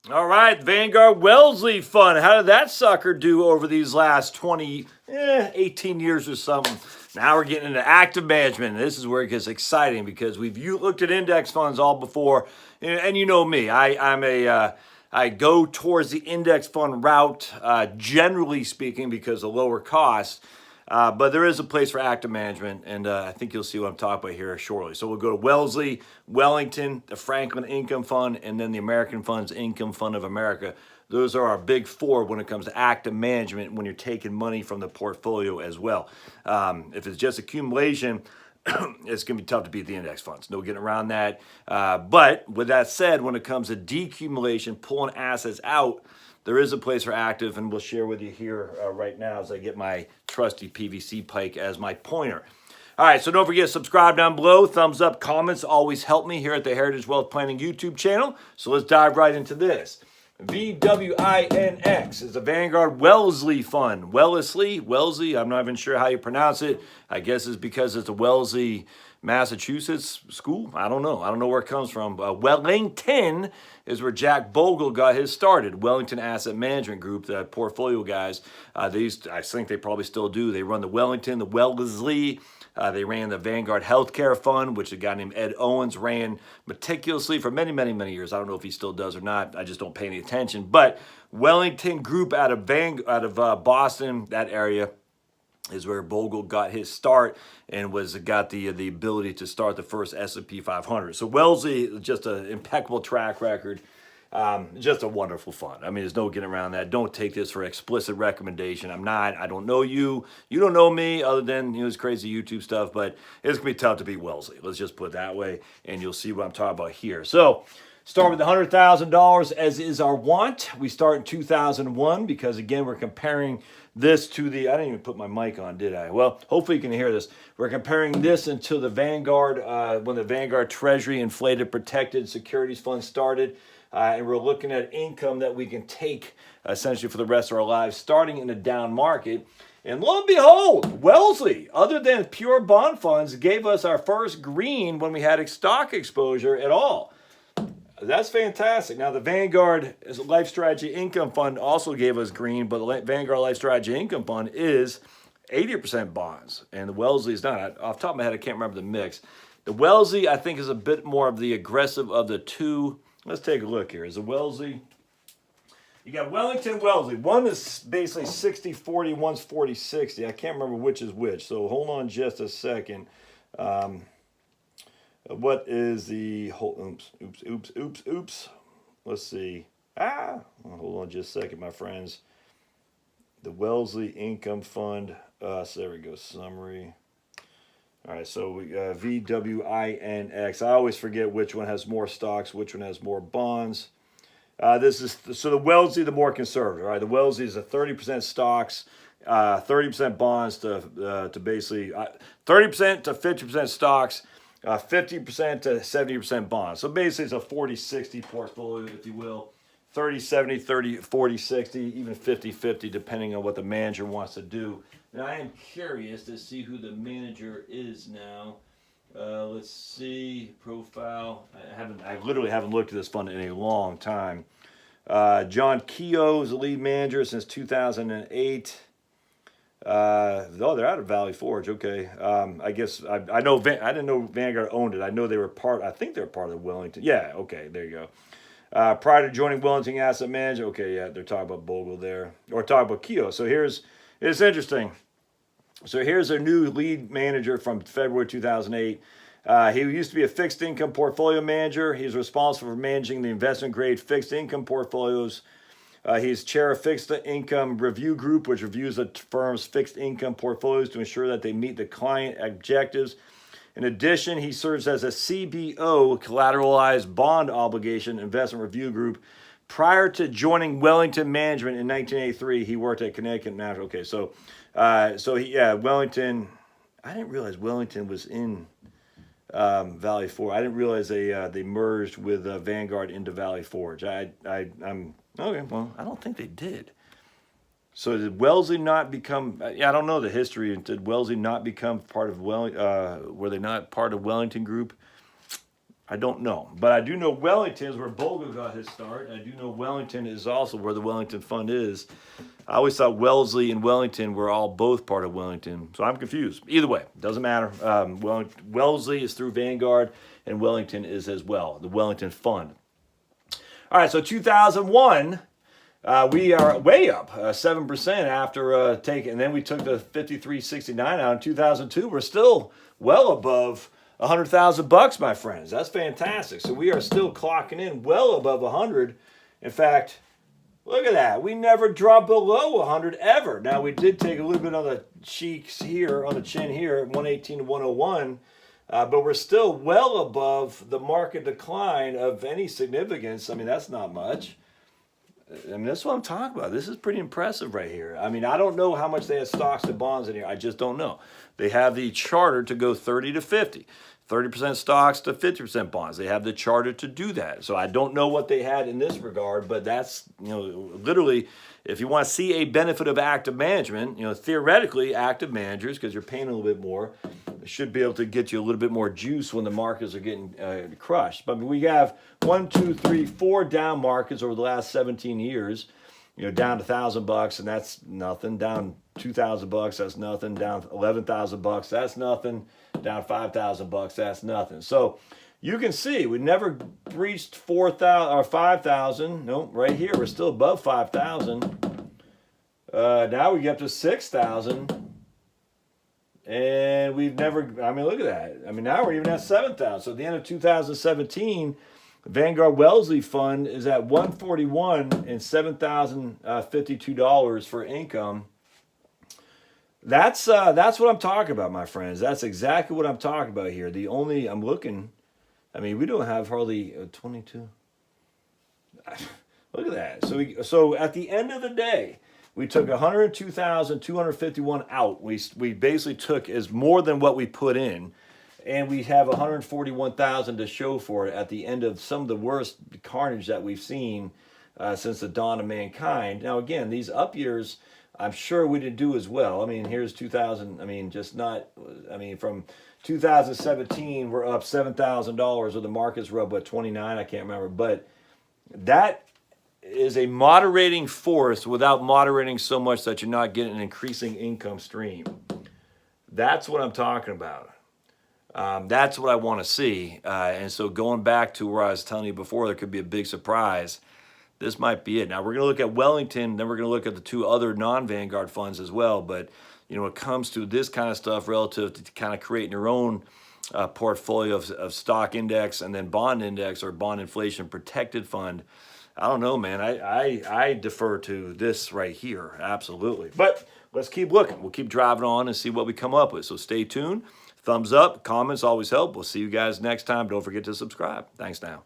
All right, Vanguard Wellesley Fund. How did that sucker do over these last 18 years or something? Now we're getting into active management. And this is where it gets exciting because we've looked at index funds all before. And you know me, I go towards the index fund route, generally speaking, because of lower cost. But there is a place for active management, and I think you'll see what I'm talking about here shortly. So we'll go to Wellesley, Wellington, the Franklin Income Fund, and then the American Funds Income Fund of America. Those are our big four when it comes to active management when you're taking money from the portfolio as well. If it's just accumulation, it's going to be tough to beat the index funds. No getting around that. But with that said, when it comes to decumulation, pulling assets out, there is a place for active, and we'll share with you here right now as I get my trusty PVC pike as my pointer. All right, so don't forget to subscribe down below. Thumbs up, comments always help me here at the Heritage Wealth Planning YouTube channel. So let's dive right into this. VWINX is the Vanguard Wellesley Fund. Wellesley, I'm not even sure how you pronounce it. I guess it's because it's a Wellesley, Massachusetts school. I don't know where it comes from. Wellington is where Jack Bogle got his started. Wellington Asset Management Group, the portfolio guys. I think they probably still do. They run the Wellington, the Wellesley. They ran the Vanguard Healthcare Fund, which a guy named Ed Owens ran meticulously for many, many, many years. I don't know if he still does or not. I just don't pay any attention. But Wellington Group out of Boston, that area, is where Bogle got his start and got the ability to start the first S&P 500. So Wellesley, just an impeccable track record. Just a wonderful fund. I mean, there's no getting around that. Don't take this for explicit recommendation. I don't know you. You don't know me other than, this crazy YouTube stuff, but it's going to be tough to beat Wellesley. Let's just put it that way, and you'll see what I'm talking about here. So start with the $100,000 as is our want. We start in 2001 because, again, we're comparing this to the, I didn't even put my mic on, did I? Well, hopefully you can hear this. We're comparing this into the Vanguard, when the Vanguard Treasury Inflated Protected Securities Fund started. And we're looking at income that we can take essentially for the rest of our lives, starting in a down market. And lo and behold, Wellesley, other than pure bond funds, gave us our first green when we had stock exposure at all. That's fantastic. Now, the Vanguard Life Strategy Income Fund also gave us green, but the Vanguard Life Strategy Income Fund is 80% bonds, and the Wellesley is not. Off the top of my head, I can't remember the mix. The Wellesley, I think, is a bit more of the aggressive of the two. Let's take a look here. Is the Wellesley? You got Wellington, Wellesley. One is basically 60-40, one's 40-60. I can't remember which is which, so hold on just a second. What is the whole, oops. Let's see. Hold on just a second, my friends. The Wellesley Income Fund. So there we go, summary. All right, so we VWINX. I always forget which one has more stocks, which one has more bonds. So the Wellesley, the more conservative. All right, the Wellesley is a 30% stocks, 30% bonds to basically 30% to 50% stocks, 50% to 70% bonds. So basically, it's a 40-60 portfolio, if you will. 30-70, 30-40-60, even 50-50, depending on what the manager wants to do. And I am curious to see who the manager is now. Let's see, profile. I literally haven't looked at this fund in a long time. John Keogh is the lead manager since 2008. They're out of Valley Forge. Okay. I guess I know. I didn't know Vanguard owned it. I know they were part. I think they're part of Wellington. Yeah. Okay. There you go. Prior to joining Wellington Asset Management. Okay. Yeah. They're talking about Bogle there, or talking about Keogh. So it's interesting. So here's their new lead manager from February 2008. He used to be a fixed income portfolio manager. He's responsible for managing the investment grade fixed income portfolios. He's chair of fixed income review group, which reviews the firm's fixed income portfolios to ensure that they meet the client objectives. In addition, he serves as a CBO, collateralized bond obligation investment review group. Prior to joining Wellington Management in 1983, he worked at Connecticut National. Okay, Wellington. I didn't realize Wellington was in Valley Forge. I didn't realize they merged with Vanguard into Valley Forge. I'm okay. Well, I don't think they did. So did Wellesley not become? I don't know the history. Did Wellesley not become part of were they not part of Wellington Group? I don't know. But I do know Wellington is where Bogle got his start. I do know Wellington is also where the Wellington Fund is. I always thought Wellesley and Wellington were all both part of Wellington. So I'm confused. Either way, doesn't matter. Wellesley is through Vanguard, and Wellington is as well, the Wellington Fund. All right, so 2001, we are way up, 7% after taking, and then we took the 53.69 out in 2002. We're still well above $100,000, my friends. That's fantastic. So we are still clocking in well above 100. In fact, look at that. We never dropped below 100 ever. Now, we did take a little bit on the cheeks here, on the chin here, 118 to 101. But we're still well above the market decline of any significance. I mean, that's not much. I mean, that's what I'm talking about. This is pretty impressive right here. I mean, I don't know how much they have stocks and bonds in here. I just don't know. They have the charter to go 30 to 50. 30% stocks to 50% bonds. They have the charter to do that. So I don't know what they had in this regard, but that's, literally, if you want to see a benefit of active management, theoretically, active managers, because you're paying a little bit more, should be able to get you a little bit more juice when the markets are getting crushed. But we have 1, 2, 3, 4 down markets over the last 17 years, down to $1,000, and that's nothing. Down $2,000, that's nothing. Down $11,000, that's nothing. Down $5,000, that's nothing. So you can see we never breached 4,000 or 5,000. Nope, right here we're still above 5,000. Now we get up to 6,000, and we've never. I mean, look at that. I mean, now we're even at 7,000. So at the end of 2017, Vanguard Wellesley Fund is at 141 and $7,052 for income. That's what I'm talking about, my friends. That's exactly what I'm talking about here. I'm looking. I mean, we don't have hardly 22. Look at that. So at the end of the day, we took 102,251 out. We basically took as more than what we put in, and we have 141,000 to show for it at the end of some of the worst carnage that we've seen since the dawn of mankind. Now, again, these up years, I'm sure we didn't do as well. I mean, here's 2000. I mean, from 2017, we're up $7,000, or the markets were up, 29? I can't remember. But that is a moderating force without moderating so much that you're not getting an increasing income stream. That's what I'm talking about. That's what I want to see. And so going back to where I was telling you before, there could be a big surprise. This might be it. Now, we're going to look at Wellington, then we're going to look at the 2 other non-Vanguard funds as well. But, when it comes to this kind of stuff relative to kind of creating your own portfolio of stock index and then bond index or bond inflation protected fund, I don't know, man. I defer to this right here, absolutely. But let's keep looking. We'll keep driving on and see what we come up with. So stay tuned. Thumbs up, comments always help. We'll see you guys next time. Don't forget to subscribe. Thanks now.